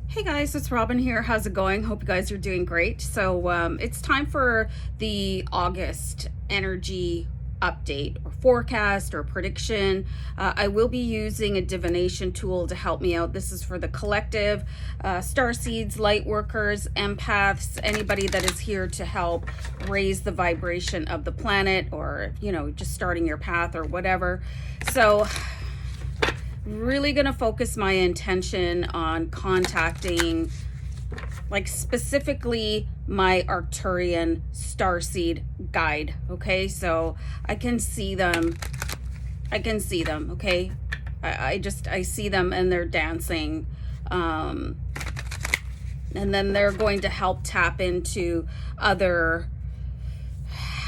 Hey guys, it's Robin here. How's it going? Hope you guys are doing great. So it's time for the August energy update or forecast or prediction. I will be using a divination tool to help me out. This is for the collective, Starseeds, Lightworkers, empaths, anybody that is here to help raise the vibration of the planet, or, you know, just starting your path or whatever. So really going to focus my intention on contacting, like, specifically my Arcturian starseed guide. Okay, so I can see them. Okay, I see them and they're dancing, and then they're going to help tap into other,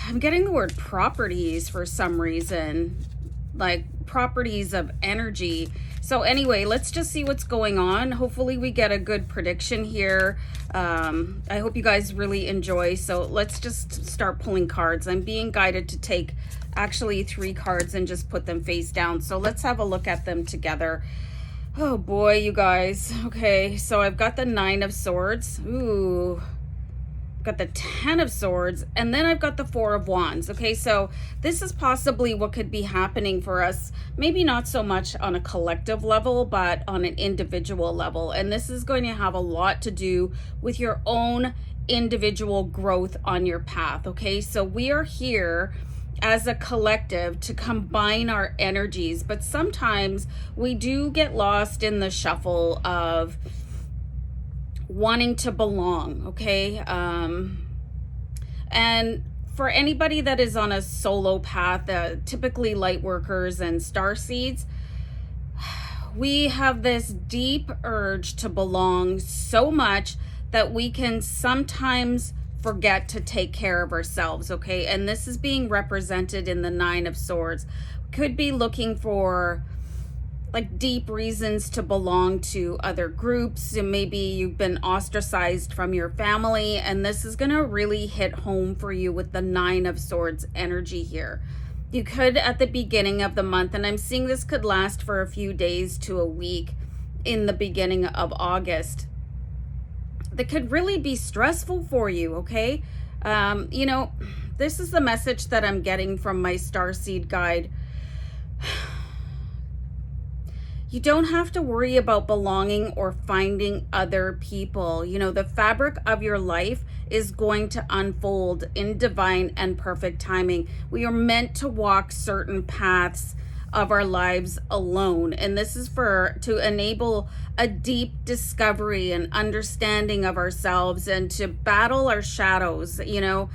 I'm getting the word properties for some reason, like properties of energy. So anyway, let's just see what's going on. Hopefully we get a good prediction here. I hope you guys really enjoy. So let's just start pulling cards. I'm being guided to take actually 3 cards and just put them face down. So let's have a look at them together. Oh boy, you guys. Okay, so I've got the 9 of Swords. Ooh. Got the 10 of Swords, and then I've got the 4 of Wands. Okay, so this is possibly what could be happening for us, maybe not so much on a collective level, but on an individual level. And this is going to have a lot to do with your own individual growth on your path. Okay, so we are here as a collective to combine our energies, but sometimes we do get lost in the shuffle of wanting to belong. Okay, and for anybody that is on a solo path, typically light workers and star seeds, we have this deep urge to belong so much that we can sometimes forget to take care of ourselves. Okay, and this is being represented in the 9 of Swords. Could be looking for like deep reasons to belong to other groups, and maybe you've been ostracized from your family, and this is going to really hit home for you with the 9 of Swords energy here. You could, at the beginning of the month, and I'm seeing this could last for a few days to a week in the beginning of August, that could really be stressful for you. Okay, you know, this is the message that I'm getting from my starseed guide. You don't have to worry about belonging or finding other people. You know, the fabric of your life is going to unfold in divine and perfect timing. We are meant to walk certain paths of our lives alone. And this is to enable a deep discovery and understanding of ourselves, and to battle our shadows, you know,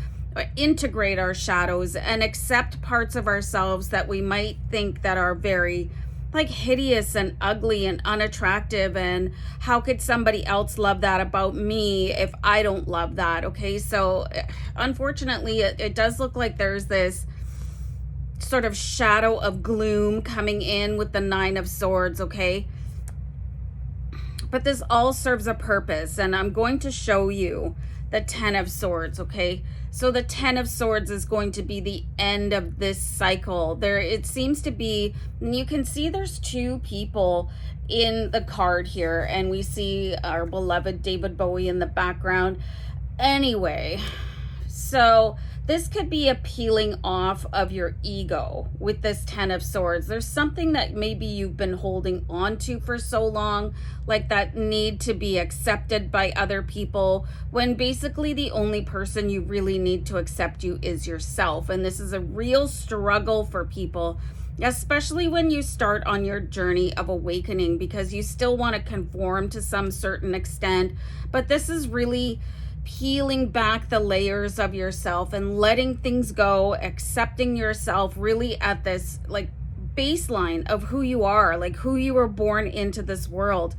integrate our shadows and accept parts of ourselves that we might think that are very like hideous and ugly and unattractive, and how could somebody else love that about me if I don't love that? Okay, so unfortunately it does look like there's this sort of shadow of gloom coming in with the 9 of Swords. Okay, but this all serves a purpose, and I'm going to show you the 10 of Swords. Okay, so the 10 of Swords is going to be the end of this cycle. There, it seems to be, and you can see there's 2 people in the card here, and we see our beloved David Bowie in the background. Anyway, so this could be a peeling off of your ego with this 10 of Swords. There's something that maybe you've been holding on to for so long, like that need to be accepted by other people, when basically the only person you really need to accept you is yourself. And this is a real struggle for people, especially when you start on your journey of awakening, because you still want to conform to some certain extent. But this is really peeling back the layers of yourself and letting things go, accepting yourself really at this like baseline of who you are, like who you were born into this world,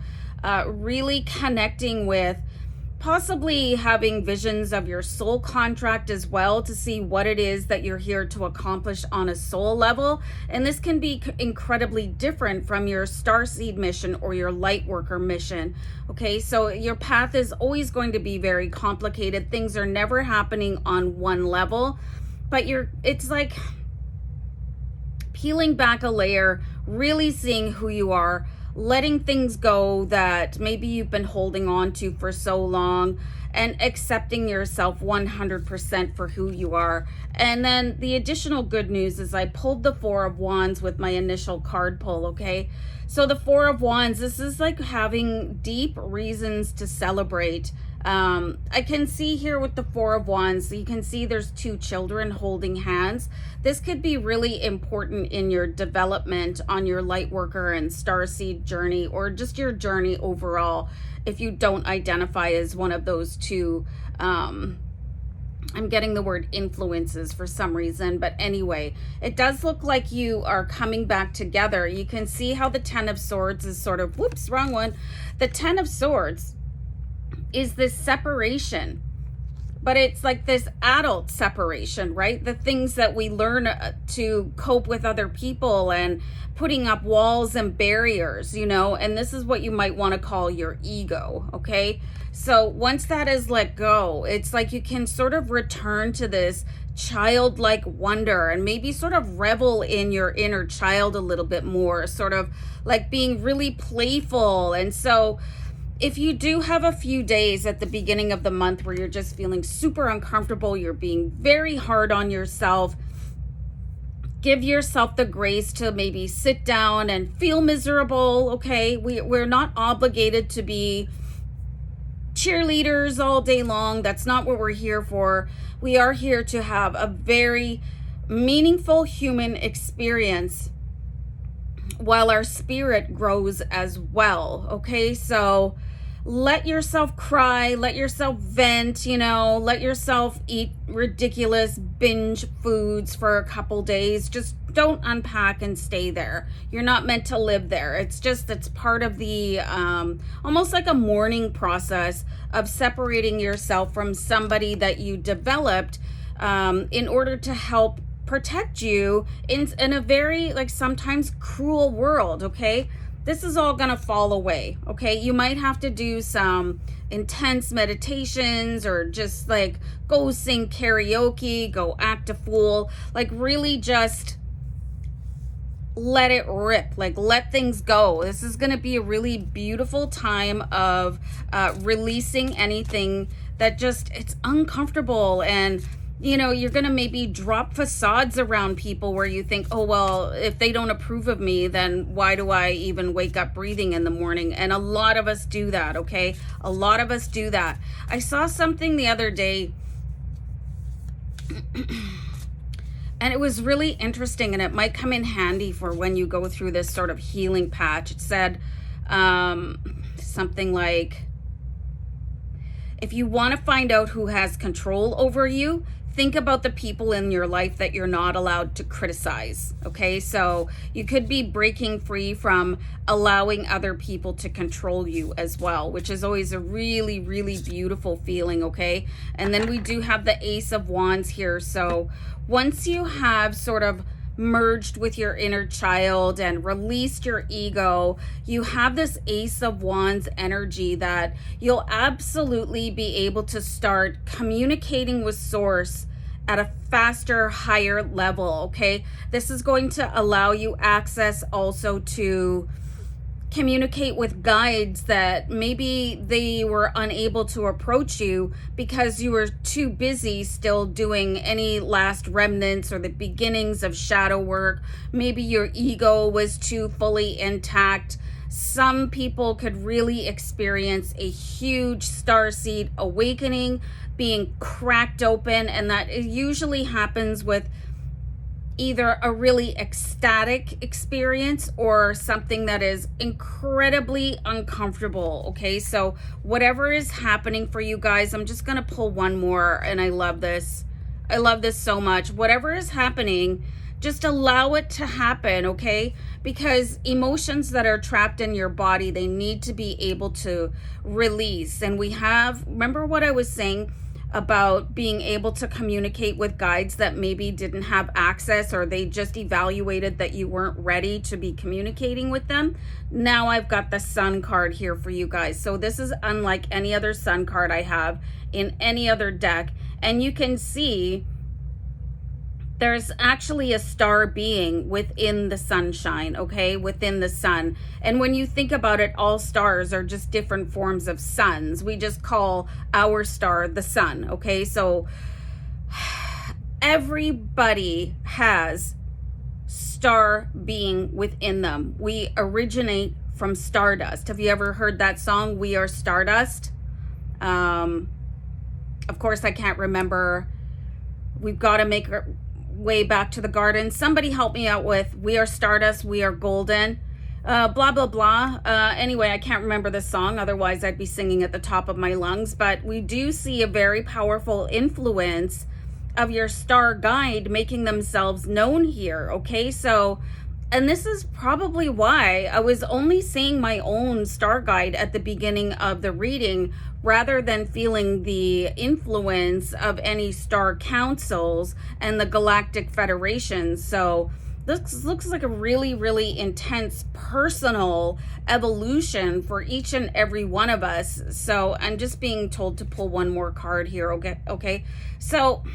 really connecting with possibly having visions of your soul contract as well, to see what it is that you're here to accomplish on a soul level. And this can be incredibly different from your starseed mission or your lightworker mission. Okay, so your path is always going to be very complicated. Things are never happening on one level, but it's like peeling back a layer, really seeing who you are, letting things go that maybe you've been holding on to for so long, and accepting yourself 100% for who you are. And then the additional good news is I pulled the Four of Wands with my initial card pull, okay? So the Four of Wands, this is like having deep reasons to celebrate. I can see here with the Four of Wands, you can see there's two children holding hands. This could be really important in your development on your Lightworker and Starseed journey, or just your journey overall, if you don't identify as one of those two. I'm getting the word influences for some reason, but anyway, it does look like you are coming back together. You can see how the Ten of Swords is sort of, whoops, wrong one. The Ten of Swords is this separation, but it's like this adult separation, right? The things that we learn to cope with other people, and putting up walls and barriers, you know, and this is what you might want to call your ego, okay? So once that is let go, it's like you can sort of return to this childlike wonder, and maybe sort of revel in your inner child a little bit more, sort of like being really playful. And so if you do have a few days at the beginning of the month where you're just feeling super uncomfortable, you're being very hard on yourself, give yourself the grace to maybe sit down and feel miserable, okay? We're not obligated to be cheerleaders all day long. That's not what we're here for. We are here to have a very meaningful human experience while our spirit grows as well, okay? So let yourself cry, let yourself vent, you know, let yourself eat ridiculous binge foods for a couple days. Just don't unpack and stay there. You're not meant to live there. It's part of the almost like a mourning process of separating yourself from somebody that you developed in order to help protect you in a very, like, sometimes cruel world, okay? This is all gonna fall away, okay? You might have to do some intense meditations, or just like go sing karaoke, go act a fool, like really just let it rip, like let things go. This is gonna be a really beautiful time of releasing anything that just, it's uncomfortable. And you know, you're going to maybe drop facades around people where you think, oh, well, if they don't approve of me, then why do I even wake up breathing in the morning? And a lot of us do that, okay? A lot of us do that. I saw something the other day, and it was really interesting, and it might come in handy for when you go through this sort of healing patch. It said something like, if you want to find out who has control over you, think about the people in your life that you're not allowed to criticize, okay? So you could be breaking free from allowing other people to control you as well, which is always a really, really beautiful feeling, okay? And then we do have the Ace of Wands here. So once you have sort of merged with your inner child and released your ego, you have this Ace of Wands energy that you'll absolutely be able to start communicating with Source at a faster, higher level, okay? This is going to allow you access also to communicate with guides that maybe they were unable to approach you because you were too busy still doing any last remnants or the beginnings of shadow work. Maybe your ego was too fully intact. Some people could really experience a huge starseed awakening, being cracked open, and that it usually happens with either a really ecstatic experience or something that is incredibly uncomfortable, okay? So whatever is happening for you guys, I'm just gonna pull one more, and I love this. I love this so much. Whatever is happening, just allow it to happen, okay? Because emotions that are trapped in your body, they need to be able to release. And we have, remember what I was saying about being able to communicate with guides that maybe didn't have access, or they just evaluated that you weren't ready to be communicating with them. Now I've got the Sun card here for you guys. So this is unlike any other Sun card I have in any other deck. And you can see there's actually a star being within the sunshine, okay, within the sun. And when you think about it, all stars are just different forms of suns. We just call our star the sun, okay? So everybody has star being within them. We originate from stardust. Have you ever heard that song, We Are Stardust? Of course, I can't remember. We've got to make our way back to the garden. Somebody help me out with We Are Stardust, We Are Golden, blah, blah, blah. Anyway, I can't remember the song. Otherwise, I'd be singing at the top of my lungs. But we do see a very powerful influence of your star guide making themselves known here. Okay, so, and this is probably why I was only seeing my own star guide at the beginning of the reading rather than feeling the influence of any star councils and the Galactic Federation. So this looks like a really, really intense personal evolution for each and every one of us. So I'm just being told to pull one more card here. Okay. So,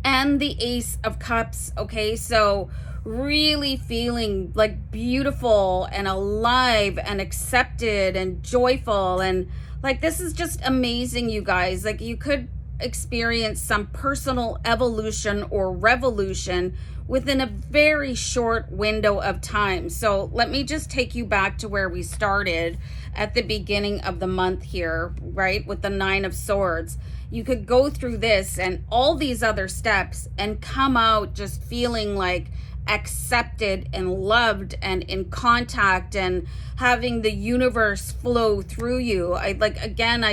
and the Ace of Cups. Okay. So really feeling like beautiful and alive and accepted and joyful, and like this is just amazing, you guys. Like you could experience some personal evolution or revolution within a very short window of time. So let me just take you back to where we started at the beginning of the month here, right, with the Nine of Swords. You could go through this and all these other steps and come out just feeling like accepted and loved and in contact and having the universe flow through you. I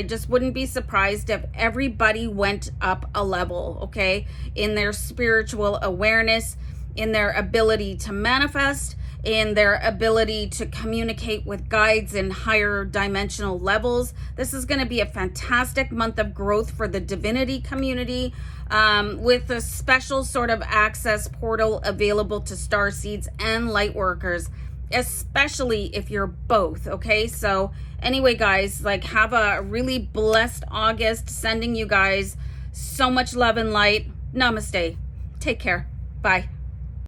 just wouldn't be surprised if everybody went up a level, okay, in their spiritual awareness, in their ability to manifest, in their ability to communicate with guides in higher dimensional levels. This is going to be a fantastic month of growth for the Divinity community, with a special sort of access portal available to Starseeds and Lightworkers, especially if you're both, okay? So anyway, guys, like have a really blessed August, sending you guys so much love and light. Namaste. Take care. Bye.